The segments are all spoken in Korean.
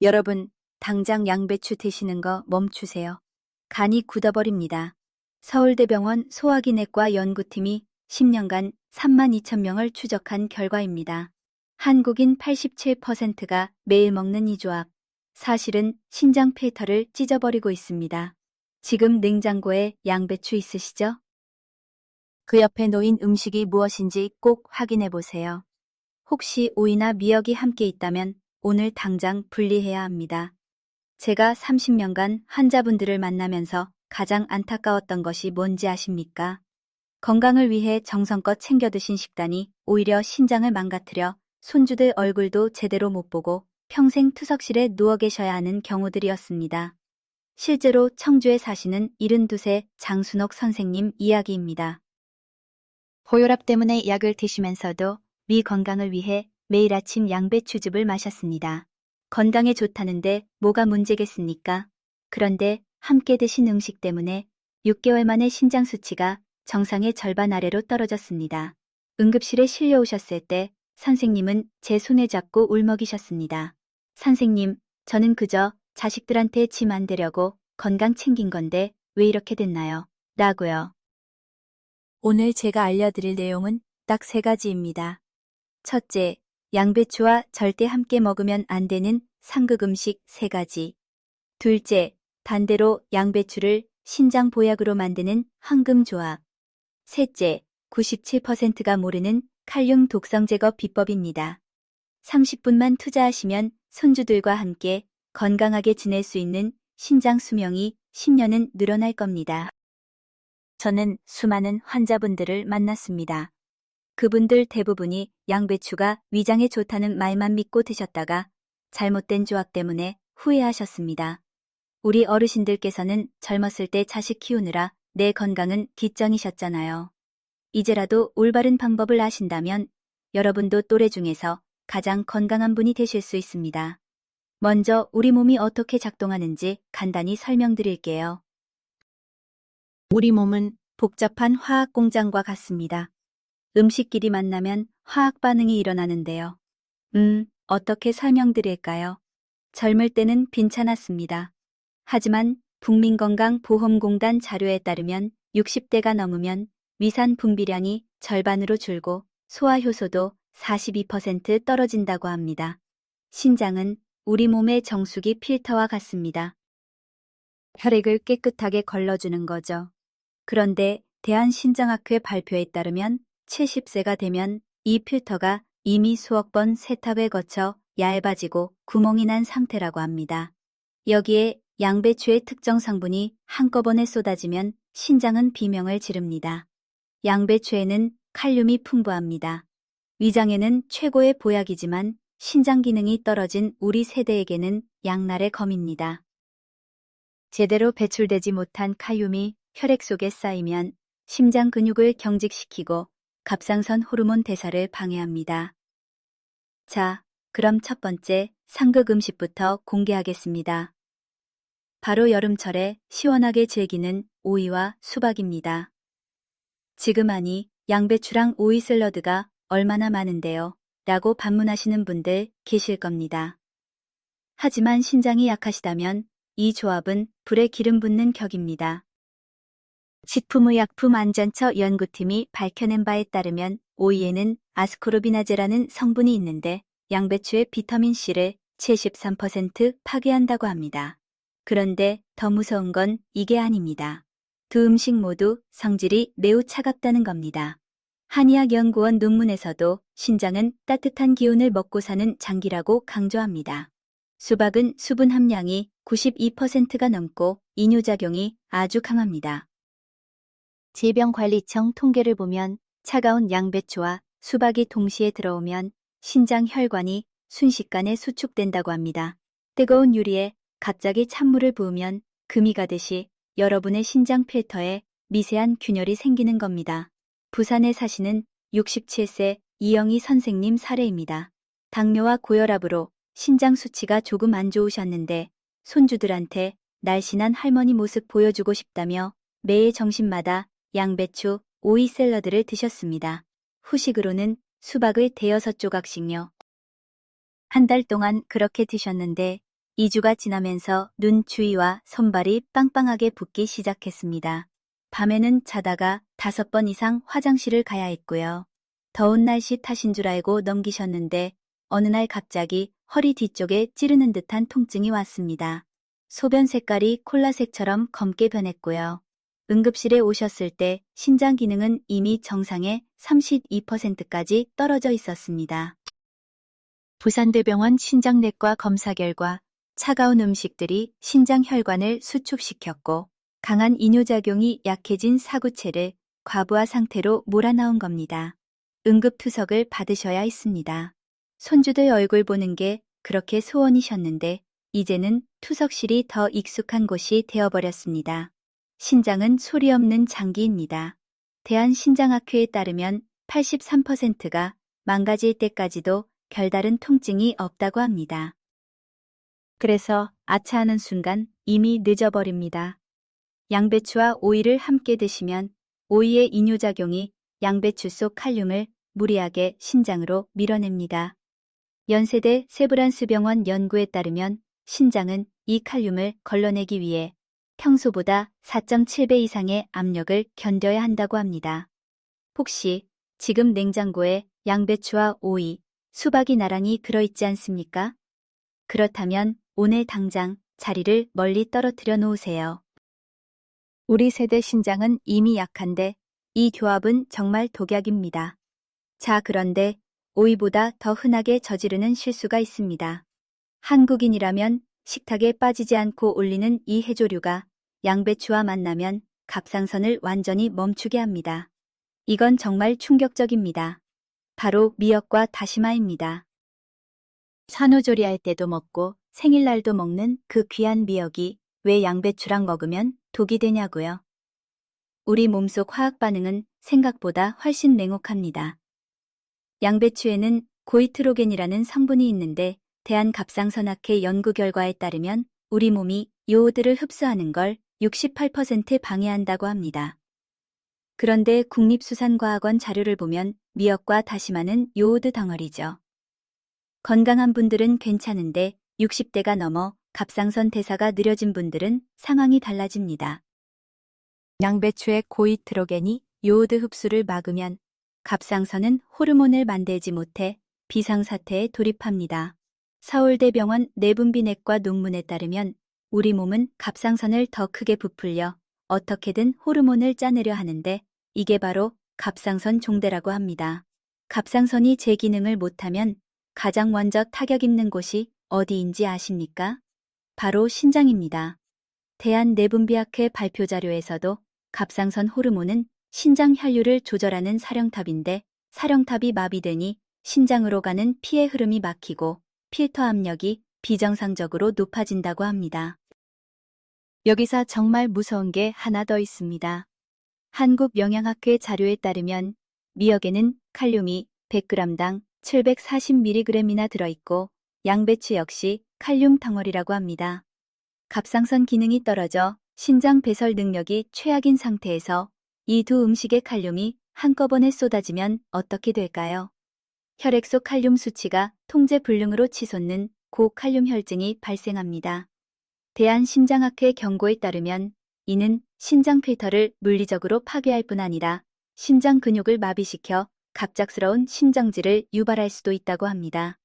여러분, 당장 양배추 드시는 거 멈추세요. 간이 굳어버립니다. 서울대병원 소화기내과 연구팀이 10년간 32,000명을 추적한 결과입니다. 한국인 87%가 매일 먹는 이 조합. 사실은 신장 필터를 찢어버리고 있습니다. 지금 냉장고에 양배추 있으시죠? 그 옆에 놓인 음식이 무엇인지 꼭 확인해 보세요. 혹시 오이나 미역이 함께 있다면 오늘 당장 분리해야 합니다. 제가 30년간 환자분들을 만나면서 가장 안타까웠던 것이 뭔지 아십니까? 건강을 위해 정성껏 챙겨 드신 식단이 오히려 신장을 망가뜨려 손주들 얼굴도 제대로 못 보고 평생 투석실에 누워 계셔야 하는 경우들이었습니다. 실제로 청주에 사시는 72세 장순옥 선생님 이야기입니다. 고혈압 때문에 약을 드시면서도 위 건강을 위해 매일 아침 양배추즙을 마셨습니다. 건강에 좋다는데 뭐가 문제겠습니까? 그런데 함께 드신 음식 때문에 6개월 만에 신장 수치가 정상의 절반 아래로 떨어졌습니다. 응급실에 실려오셨을 때 선생님은 제 손을 잡고 울먹이셨습니다. 선생님, 저는 그저 자식들한테 짐 안 되려고 건강 챙긴 건데 왜 이렇게 됐나요? 라고요. 오늘 제가 알려드릴 내용은 딱 3가지입니다. 첫째, 양배추와 절대 함께 먹으면 안 되는 상극 음식 3가지. 둘째, 반대로 양배추를 신장 보약으로 만드는 황금조합. 셋째, 97%가 모르는 칼륨 독성 제거 비법입니다. 30분만 투자하시면 손주들과 함께 건강하게 지낼 수 있는 신장 수명이 10년은 늘어날 겁니다. 저는 수많은 환자분들을 만났습니다. 그분들 대부분이 양배추가 위장에 좋다는 말만 믿고 드셨다가 잘못된 조합 때문에 후회하셨습니다. 우리 어르신들께서는 젊었을 때 자식 키우느라 내 건강은 뒷전이셨잖아요. 이제라도 올바른 방법을 아신다면 여러분도 또래 중에서 가장 건강한 분이 되실 수 있습니다. 먼저 우리 몸이 어떻게 작동하는지 간단히 설명드릴게요. 우리 몸은 복잡한 화학 공장과 같습니다. 음식끼리 만나면 화학 반응이 일어나는데요. 어떻게 설명드릴까요? 젊을 때는 괜찮았습니다. 하지만 국민건강보험공단 자료에 따르면 60대가 넘으면 위산 분비량이 절반으로 줄고 소화효소도 42% 떨어진다고 합니다. 신장은 우리 몸의 정수기 필터와 같습니다. 혈액을 깨끗하게 걸러주는 거죠. 그런데 대한신장학회 발표에 따르면 70세가 되면 이 필터가 이미 수억 번 세탁을 거쳐 얇아지고 구멍이 난 상태라고 합니다. 여기에 양배추의 특정 성분이 한꺼번에 쏟아지면 신장은 비명을 지릅니다. 양배추에는 칼륨이 풍부합니다. 위장에는 최고의 보약이지만 신장 기능이 떨어진 우리 세대에게는 양날의 검입니다. 제대로 배출되지 못한 칼륨이 혈액 속에 쌓이면 심장 근육을 경직시키고 갑상선 호르몬 대사를 방해합니다. 자, 그럼 첫 번째 상극 음식부터 공개하겠습니다. 바로 여름철에 시원하게 즐기는 오이와 수박입니다. 지금 하니 양배추랑 오이 샐러드가 얼마나 많은데요? 라고 반문하시는 분들 계실 겁니다. 하지만 신장이 약하시다면 이 조합은 불에 기름 붓는 격입니다. 식품의약품안전처 연구팀이 밝혀낸 바에 따르면 오이에는 아스코르비나제라는 성분이 있는데 양배추의 비타민C를 73% 파괴한다고 합니다. 그런데 더 무서운 건 이게 아닙니다. 두 음식 모두 성질이 매우 차갑다는 겁니다. 한의학연구원 논문에서도 신장은 따뜻한 기운을 먹고 사는 장기라고 강조합니다. 수박은 수분 함량이 92%가 넘고 이뇨작용이 아주 강합니다. 질병관리청 통계를 보면 차가운 양배추와 수박이 동시에 들어오면 신장 혈관이 순식간에 수축된다고 합니다. 뜨거운 유리에 갑자기 찬물을 부으면 금이 가듯이 여러분의 신장 필터에 미세한 균열이 생기는 겁니다. 부산에 사시는 67세 이영희 선생님 사례입니다. 당뇨와 고혈압으로 신장 수치가 조금 안 좋으셨는데 손주들한테 날씬한 할머니 모습 보여주고 싶다며 매일 점심마다 양배추, 오이 샐러드를 드셨습니다. 후식으로는 수박을 대여섯 조각씩요. 한 달 동안 그렇게 드셨는데 2주가 지나면서 눈 주위와 손발이 빵빵하게 붓기 시작했습니다. 밤에는 자다가 5번 이상 화장실을 가야 했고요. 더운 날씨 탓인 줄 알고 넘기셨는데 어느 날 갑자기 허리 뒤쪽에 찌르는 듯한 통증이 왔습니다. 소변 색깔이 콜라색처럼 검게 변했고요. 응급실에 오셨을 때 신장 기능은 이미 정상의 32%까지 떨어져 있었습니다. 부산대병원 신장내과 검사 결과 차가운 음식들이 신장 혈관을 수축시켰고 강한 이뇨작용이 약해진 사구체를 과부하 상태로 몰아넣은 겁니다. 응급투석을 받으셔야 했습니다. 손주들 얼굴 보는 게 그렇게 소원이셨는데 이제는 투석실이 더 익숙한 곳이 되어버렸습니다. 신장은 소리 없는 장기입니다. 대한신장학회에 따르면 83%가 망가질 때까지도 별다른 통증이 없다고 합니다. 그래서 아차하는 순간 이미 늦어버립니다. 양배추와 오이를 함께 드시면 오이의 이뇨작용이 양배추 속 칼륨을 무리하게 신장으로 밀어냅니다. 연세대 세브란스병원 연구에 따르면 신장은 이 칼륨을 걸러내기 위해 평소보다 4.7배 이상의 압력을 견뎌야 한다고 합니다. 혹시 지금 냉장고에 양배추와 오이, 수박이 나란히 들어있지 않습니까? 그렇다면 오늘 당장 자리를 멀리 떨어뜨려 놓으세요. 우리 세대 신장은 이미 약한데 이 교합은 정말 독약입니다. 자, 그런데 오이보다 더 흔하게 저지르는 실수가 있습니다. 한국인이라면 식탁에 빠지지 않고 올리는 이 해조류가 양배추와 만나면 갑상선을 완전히 멈추게 합니다. 이건 정말 충격적입니다. 바로 미역과 다시마입니다. 산후조리할 때도 먹고 생일날도 먹는 그 귀한 미역이 왜 양배추랑 먹으면 독이 되냐고요? 우리 몸속 화학 반응은 생각보다 훨씬 냉혹합니다. 양배추에는 고이트로겐이라는 성분이 있는데 대한갑상선학회 연구 결과에 따르면 우리 몸이 요오드를 흡수하는 걸 68% 방해한다고 합니다. 그런데 국립수산과학원 자료를 보면 미역과 다시마는 요오드 덩어리죠. 건강한 분들은 괜찮은데 60대가 넘어 갑상선 대사가 느려진 분들은 상황이 달라집니다. 양배추의 고이트로겐이 요오드 흡수를 막으면 갑상선은 호르몬을 만들지 못해 비상사태에 돌입합니다. 서울대병원 내분비내과 논문에 따르면 우리 몸은 갑상선을 더 크게 부풀려 어떻게든 호르몬을 짜내려 하는데 이게 바로 갑상선 종대라고 합니다. 갑상선이 제 기능을 못하면 가장 먼저 타격 입는 곳이 어디인지 아십니까? 바로 신장입니다. 대한내분비학회 발표 자료에서도 갑상선 호르몬은 신장 혈류를 조절하는 사령탑인데 사령탑이 마비되니 신장으로 가는 피의 흐름이 막히고 필터 압력이 비정상적으로 높아진다고 합니다. 여기서 정말 무서운 게 하나 더 있습니다. 한국영양학회 자료에 따르면 미역에는 칼륨이 100g당 740mg이나 들어있고 양배추 역시 칼륨 덩어리라고 합니다. 갑상선 기능이 떨어져 신장 배설 능력이 최악인 상태에서 이 두 음식의 칼륨이 한꺼번에 쏟아지면 어떻게 될까요? 혈액 속 칼륨 수치가 통제 불능으로 치솟는 고칼륨 혈증이 발생합니다. 대한심장학회 경고에 따르면 이는 신장 필터를 물리적으로 파괴할 뿐 아니라 신장 근육을 마비시켜 갑작스러운 심정지를 유발할 수도 있다고 합니다.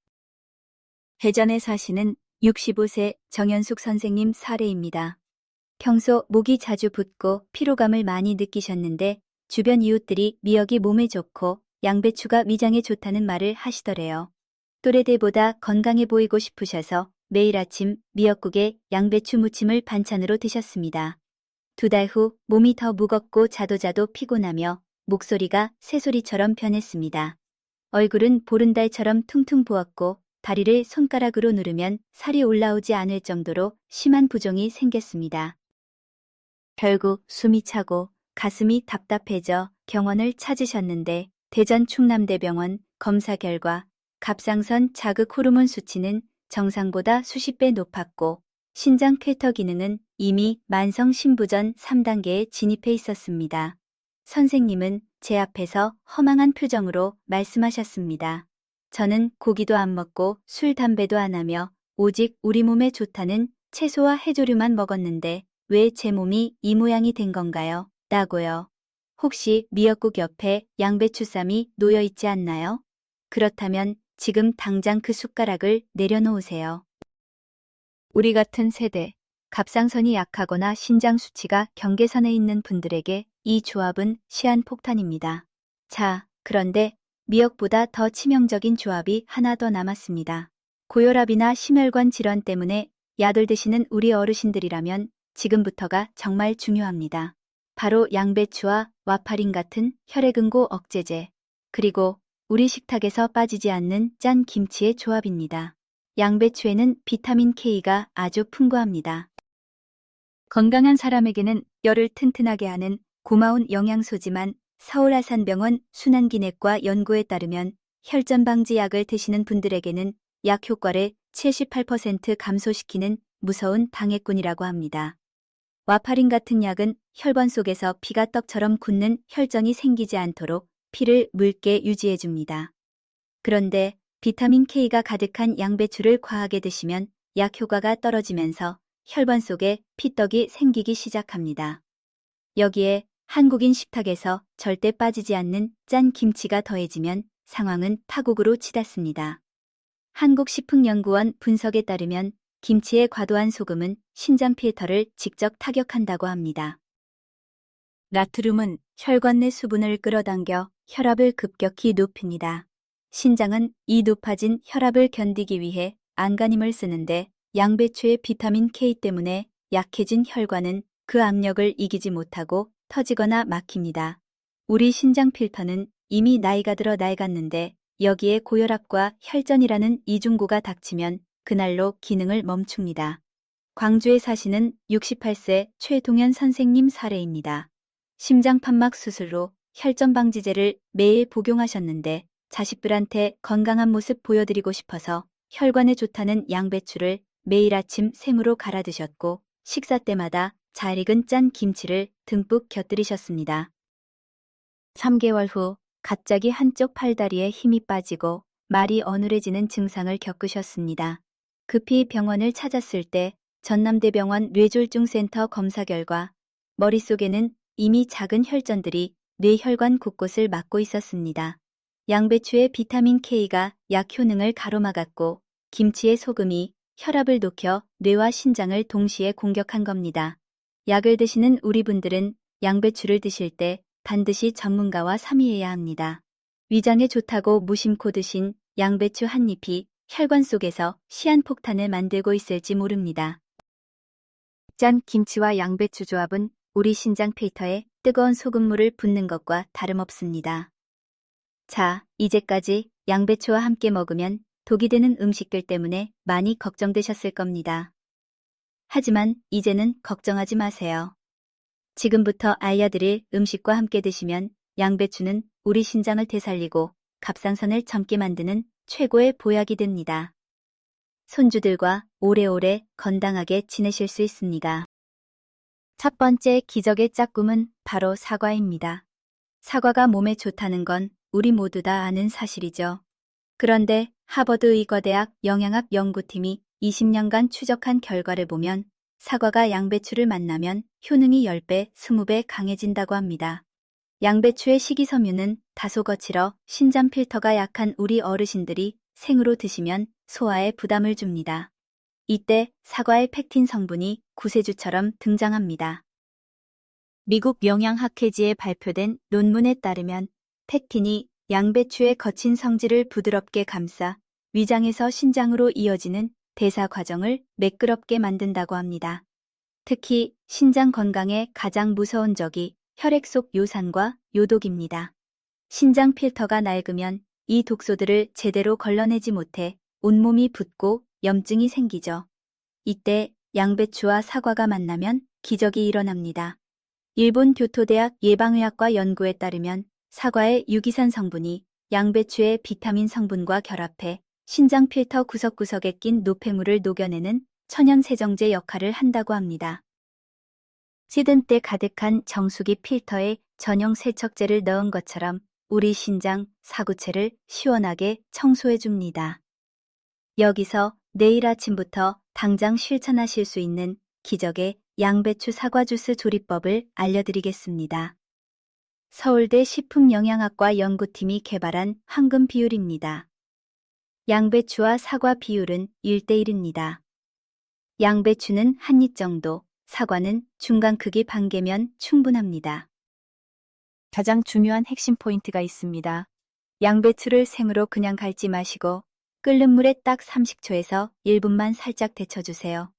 대전에 사시는 65세 정현숙 선생님 사례입니다. 평소 목이 자주 붓고 피로감을 많이 느끼셨는데 주변 이웃들이 미역이 몸에 좋고 양배추가 위장에 좋다는 말을 하시더래요. 또래들보다 건강해 보이고 싶으셔서 매일 아침 미역국에 양배추 무침을 반찬으로 드셨습니다. 2달 후 몸이 더 무겁고 자도 피곤하며 목소리가 새소리처럼 변했습니다. 얼굴은 보름달처럼 퉁퉁 부었고 다리를 손가락으로 누르면 살이 올라오지 않을 정도로 심한 부종이 생겼습니다. 결국 숨이 차고 가슴이 답답해져 병원을 찾으셨는데 대전 충남대병원 검사 결과 갑상선 자극 호르몬 수치는 정상보다 수십 배 높았고 신장 필터 기능은 이미 만성 신부전 3단계에 진입해 있었습니다. 선생님은 제 앞에서 허망한 표정으로 말씀하셨습니다. 저는 고기도 안 먹고 술, 담배도 안 하며 오직 우리 몸에 좋다는 채소와 해조류만 먹었는데 왜 제 몸이 이 모양이 된 건가요? 라고요. 혹시 미역국 옆에 양배추쌈이 놓여 있지 않나요? 그렇다면 지금 당장 그 숟가락을 내려놓으세요. 우리 같은 세대, 갑상선이 약하거나 신장 수치가 경계선에 있는 분들에게 이 조합은 시한폭탄입니다. 자, 그런데 미역보다 더 치명적인 조합이 하나 더 남았습니다. 고혈압이나 심혈관 질환 때문에 약을 드시는 우리 어르신들이라면 지금부터가 정말 중요합니다. 바로 양배추와 와파린 같은 혈액응고 억제제, 그리고 우리 식탁에서 빠지지 않는 짠 김치의 조합입니다. 양배추에는 비타민 K가 아주 풍부합니다. 건강한 사람에게는 뼈를 튼튼하게 하는 고마운 영양소지만 서울 아산병원 순환기내과 연구에 따르면 혈전 방지 약을 드시는 분들에게는 약 효과를 78% 감소시키는 무서운 방해꾼이라고 합니다. 와파린 같은 약은 혈관 속에서 피가 떡처럼 굳는 혈정이 생기지 않도록 피를 묽게 유지해줍니다. 그런데 비타민 K가 가득한 양배추를 과하게 드시면 약 효과가 떨어지면서 혈관 속에 피떡이 생기기 시작합니다. 여기에 한국인 식탁에서 절대 빠지지 않는 짠 김치가 더해지면 상황은 파국으로 치닫습니다. 한국식품연구원 분석에 따르면 김치의 과도한 소금은 신장 필터를 직접 타격한다고 합니다. 나트륨은 혈관 내 수분을 끌어당겨 혈압을 급격히 높입니다. 신장은 이 높아진 혈압을 견디기 위해 안간힘을 쓰는데 양배추의 비타민 K 때문에 약해진 혈관은 그 압력을 이기지 못하고 터지거나 막힙니다. 우리 신장 필터는 이미 나이가 들어 낡았는데 여기에 고혈압과 혈전이라는 이중고가 닥치면 그날로 기능을 멈춥니다. 광주에 사시는 68세 최동현 선생님 사례입니다. 심장판막 수술로 혈전 방지제를 매일 복용하셨는데 자식들한테 건강한 모습 보여드리고 싶어서 혈관에 좋다는 양배추를 매일 아침 생으로 갈아 드셨고 식사 때마다 잘 익은 짠 김치를 듬뿍 곁들이셨습니다. 3개월 후 갑자기 한쪽 팔다리에 힘이 빠지고 말이 어눌해지는 증상을 겪으셨습니다. 급히 병원을 찾았을 때 전남대병원 뇌졸중센터 검사 결과 머릿속에는 이미 작은 혈전들이 뇌혈관 곳곳을 막고 있었습니다. 양배추의 비타민 K가 약 효능을 가로막았고 김치의 소금이 혈압을 높여 뇌와 신장을 동시에 공격한 겁니다. 약을 드시는 우리 분들은 양배추를 드실 때 반드시 전문가와 상의해야 합니다. 위장에 좋다고 무심코 드신 양배추 한 잎이 혈관 속에서 시한폭탄을 만들고 있을지 모릅니다. 짠 김치와 양배추 조합은 우리 신장 필터에 뜨거운 소금물을 붓는 것과 다름없습니다. 자, 이제까지 양배추와 함께 먹으면 독이 되는 음식들 때문에 많이 걱정되셨을 겁니다. 하지만 이제는 걱정하지 마세요. 지금부터 알려드릴 음식과 함께 드시면 양배추는 우리 신장을 되살리고 갑상선을 젊게 만드는 최고의 보약이 됩니다. 손주들과 오래오래 건강하게 지내실 수 있습니다. 첫 번째 기적의 짝꿍은 바로 사과입니다. 사과가 몸에 좋다는 건 우리 모두 다 아는 사실이죠. 그런데 하버드 의과대학 영양학 연구팀이 20년간 추적한 결과를 보면 사과가 양배추를 만나면 효능이 10배, 20배 강해진다고 합니다. 양배추의 식이섬유는 다소 거칠어 신장 필터가 약한 우리 어르신들이 생으로 드시면 소화에 부담을 줍니다. 이때 사과의 펙틴 성분이 구세주처럼 등장합니다. 미국 영양학회지에 발표된 논문에 따르면 펙틴이 양배추의 거친 성질을 부드럽게 감싸 위장에서 신장으로 이어지는 대사 과정을 매끄럽게 만든다고 합니다. 특히 신장 건강에 가장 무서운 적이 혈액 속 요산과 요독입니다. 신장 필터가 낡으면 이 독소들을 제대로 걸러내지 못해 온몸이 붓고 염증이 생기죠. 이때 양배추와 사과가 만나면 기적이 일어납니다. 일본 교토대학 예방의학과 연구에 따르면 사과의 유기산 성분이 양배추의 비타민 성분과 결합해 신장 필터 구석구석에 낀 노폐물을 녹여내는 천연 세정제 역할을 한다고 합니다. 찌든 때 가득한 정수기 필터에 전용 세척제를 넣은 것처럼 우리 신장 사구체를 시원하게 청소해 줍니다. 여기서 내일 아침부터 당장 실천하실 수 있는 기적의 양배추 사과 주스 조리법을 알려드리겠습니다. 서울대 식품영양학과 연구팀이 개발한 황금 비율입니다. 양배추와 사과 비율은 1대1입니다. 양배추는 한 입 정도, 사과는 중간 크기 반 개면 충분합니다. 가장 중요한 핵심 포인트가 있습니다. 양배추를 생으로 그냥 갈지 마시고 끓는 물에 딱 30초에서 1분만 살짝 데쳐주세요.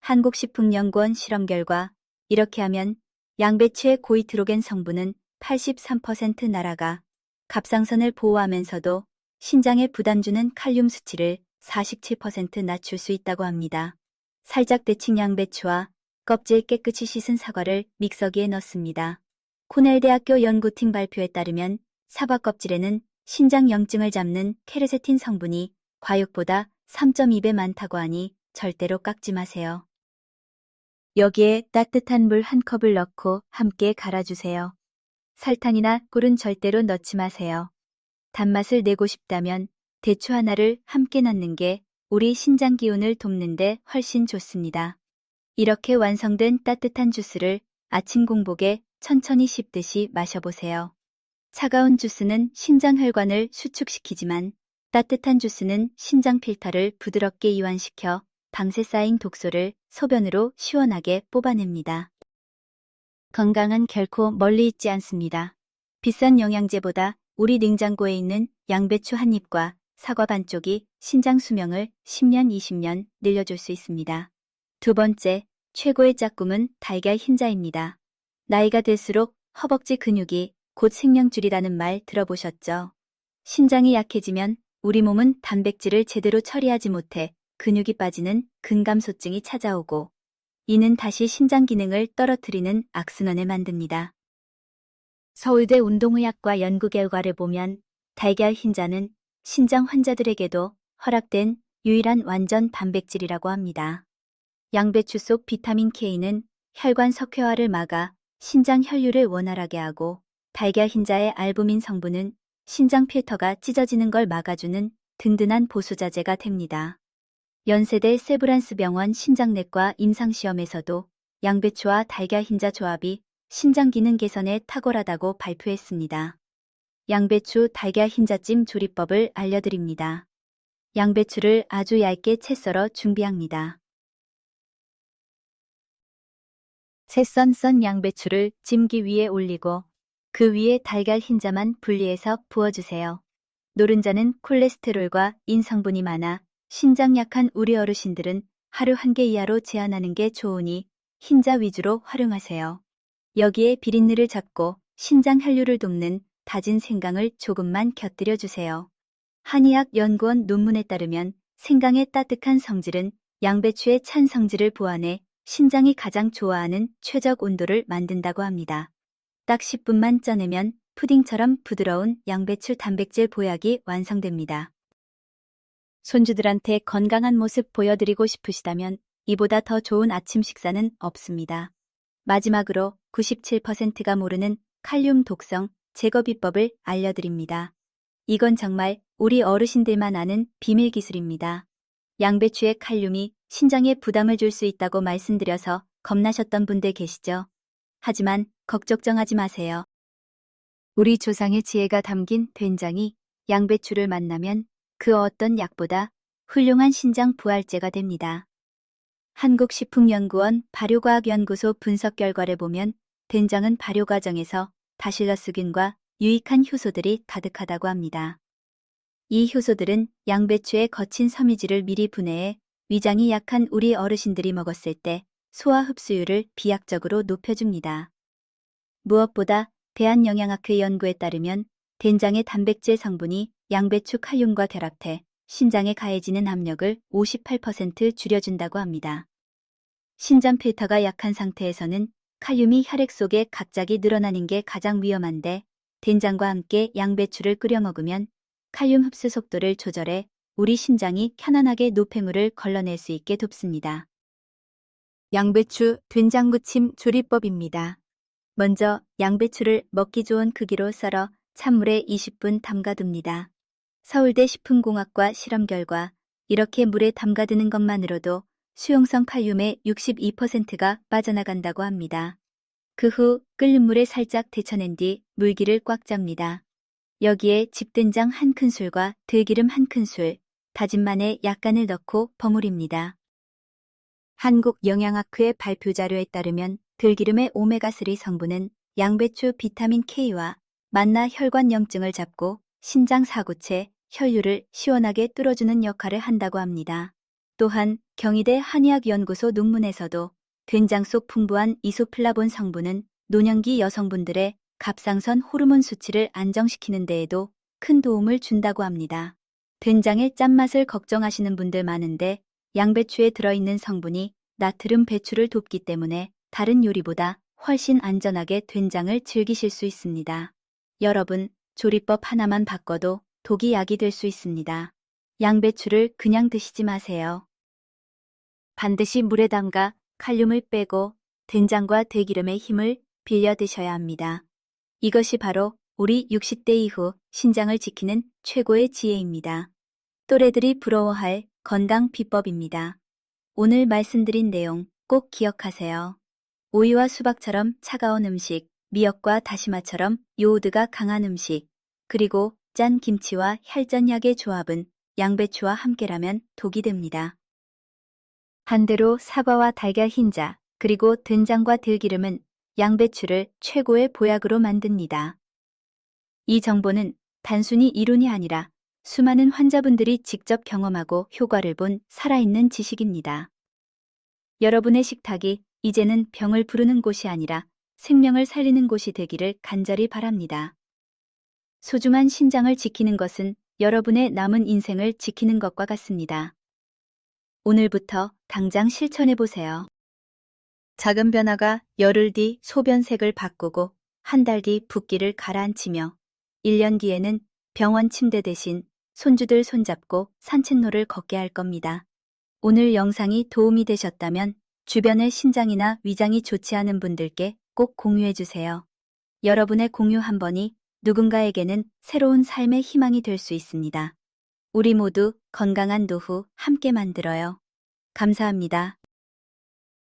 한국식품연구원 실험 결과 이렇게 하면 양배추의 고이트로겐 성분은 83% 날아가 갑상선을 보호하면서도 신장에 부담 주는 칼륨 수치를 47% 낮출 수 있다고 합니다. 살짝 데친 양배추와 껍질 깨끗이 씻은 사과를 믹서기에 넣습니다. 코넬대학교 연구팀 발표에 따르면 사과 껍질에는 신장 염증을 잡는 케르세틴 성분이 과육보다 3.2배 많다고 하니 절대로 깎지 마세요. 여기에 따뜻한 물 한 컵을 넣고 함께 갈아주세요. 설탕이나 꿀은 절대로 넣지 마세요. 단맛을 내고 싶다면 대추 하나를 함께 넣는 게 우리 신장 기운을 돕는데 훨씬 좋습니다. 이렇게 완성된 따뜻한 주스를 아침 공복에 천천히 씹듯이 마셔보세요. 차가운 주스는 신장 혈관을 수축시키지만 따뜻한 주스는 신장 필터를 부드럽게 이완시켜 방세 쌓인 독소를 소변으로 시원하게 뽑아냅니다. 건강은 결코 멀리 있지 않습니다. 비싼 영양제보다 우리 냉장고에 있는 양배추 한 입과 사과 반쪽이 신장 수명을 10년, 20년 늘려줄 수 있습니다. 두 번째, 최고의 짝꿍은 달걀 흰자입니다. 나이가 들수록 허벅지 근육이 곧 생명줄이라는 말 들어보셨죠? 신장이 약해지면 우리 몸은 단백질을 제대로 처리하지 못해 근육이 빠지는 근감소증이 찾아오고 이는 다시 신장 기능을 떨어뜨리는 악순환을 만듭니다. 서울대 운동의학과 연구 결과를 보면 달걀 흰자는 신장 환자들에게도 허락된 유일한 완전 단백질이라고 합니다. 양배추 속 비타민 K는 혈관 석회화를 막아 신장 혈류를 원활하게 하고 달걀 흰자의 알부민 성분은 신장 필터가 찢어지는 걸 막아주는 든든한 보수자재가 됩니다. 연세대 세브란스 병원 신장내과 임상시험에서도 양배추와 달걀 흰자 조합이 신장 기능 개선에 탁월하다고 발표했습니다. 양배추 달걀 흰자찜 조리법을 알려드립니다. 양배추를 아주 얇게 채 썰어 준비합니다. 채 썬 양배추를 찜기 위에 올리고 그 위에 달걀 흰자만 분리해서 부어주세요. 노른자는 콜레스테롤과 인성분이 많아 신장 약한 우리 어르신들은 하루 한 개 이하로 제한하는 게 좋으니 흰자 위주로 활용하세요. 여기에 비린내를 잡고 신장 혈류를 돕는 다진 생강을 조금만 곁들여 주세요. 한의학연구원 논문에 따르면 생강의 따뜻한 성질은 양배추의 찬 성질을 보완해 신장이 가장 좋아하는 최적 온도를 만든다고 합니다. 딱 10분만 쪄내면 푸딩처럼 부드러운 양배추 단백질 보약이 완성됩니다. 손주들한테 건강한 모습 보여드리고 싶으시다면 이보다 더 좋은 아침 식사는 없습니다. 마지막으로 97%가 모르는 칼륨 독성 제거 비법을 알려드립니다. 이건 정말 우리 어르신들만 아는 비밀 기술입니다. 양배추의 칼륨이 신장에 부담을 줄 수 있다고 말씀드려서 겁나셨던 분들 계시죠? 하지만 걱정하지 마세요. 우리 조상의 지혜가 담긴 된장이 양배추를 만나면 그 어떤 약보다 훌륭한 신장 부활제가 됩니다. 한국식품연구원 발효과학연구소 분석 결과를 보면 된장은 발효 과정에서 바실러스균과 유익한 효소들이 가득하다고 합니다. 이 효소들은 양배추의 거친 섬유질을 미리 분해해 위장이 약한 우리 어르신들이 먹었을 때 소화 흡수율을 비약적으로 높여줍니다. 무엇보다 대한영양학회 연구에 따르면 된장의 단백질 성분이 양배추 칼륨과 결합해 신장에 가해지는 압력을 58% 줄여준다고 합니다. 신장 필터가 약한 상태에서는 칼륨이 혈액 속에 갑자기 늘어나는 게 가장 위험한데 된장과 함께 양배추를 끓여 먹으면 칼륨 흡수 속도를 조절해 우리 신장이 편안하게 노폐물을 걸러낼 수 있게 돕습니다. 양배추 된장무침 조리법입니다. 먼저 양배추를 먹기 좋은 크기로 썰어 찬물에 20분 담가둡니다. 서울대 식품공학과 실험 결과 이렇게 물에 담가두는 것만으로도 수용성 칼륨의 62%가 빠져나간다고 합니다. 그 후 끓는 물에 살짝 데쳐낸 뒤 물기를 꽉 짭니다. 여기에 집된장 1큰술과 들기름 1큰술, 다진 마늘 약간을 넣고 버무립니다. 한국영양학회 발표 자료에 따르면 들기름의 오메가3 성분은 양배추 비타민 K와 만나 혈관염증을 잡고 신장 사구체, 혈류를 시원하게 뚫어주는 역할을 한다고 합니다. 또한 경희대 한의학연구소 논문에서도 된장 속 풍부한 이소플라본 성분은 노년기 여성분들의 갑상선 호르몬 수치를 안정시키는 데에도 큰 도움을 준다고 합니다. 된장의 짠맛을 걱정하시는 분들 많은데 양배추에 들어있는 성분이 나트륨 배출을 돕기 때문에 다른 요리보다 훨씬 안전하게 된장을 즐기실 수 있습니다. 여러분, 조리법 하나만 바꿔도 독이 약이 될 수 있습니다. 양배추를 그냥 드시지 마세요. 반드시 물에 담가 칼륨을 빼고 된장과 들기름의 힘을 빌려 드셔야 합니다. 이것이 바로 우리 60대 이후 신장을 지키는 최고의 지혜입니다. 또래들이 부러워할 건강 비법입니다. 오늘 말씀드린 내용 꼭 기억하세요. 오이와 수박처럼 차가운 음식, 미역과 다시마처럼 요오드가 강한 음식, 그리고 짠 김치와 혈전약의 조합은 양배추와 함께라면 독이 됩니다. 반대로 사과와 달걀 흰자, 그리고 된장과 들기름은 양배추를 최고의 보약으로 만듭니다. 이 정보는 단순히 이론이 아니라 수많은 환자분들이 직접 경험하고 효과를 본 살아있는 지식입니다. 여러분의 식탁이 이제는 병을 부르는 곳이 아니라 생명을 살리는 곳이 되기를 간절히 바랍니다. 소중한 신장을 지키는 것은 여러분의 남은 인생을 지키는 것과 같습니다. 오늘부터 당장 실천해보세요. 작은 변화가 열흘 뒤 소변색을 바꾸고 한 달 뒤 붓기를 가라앉히며 1년 뒤에는 병원 침대 대신 손주들 손잡고 산책로를 걷게 할 겁니다. 오늘 영상이 도움이 되셨다면 주변의 신장이나 위장이 좋지 않은 분들께 꼭 공유해주세요. 여러분의 공유 한 번이 누군가에게는 새로운 삶의 희망이 될 수 있습니다. 우리 모두 건강한 노후 함께 만들어요. 감사합니다.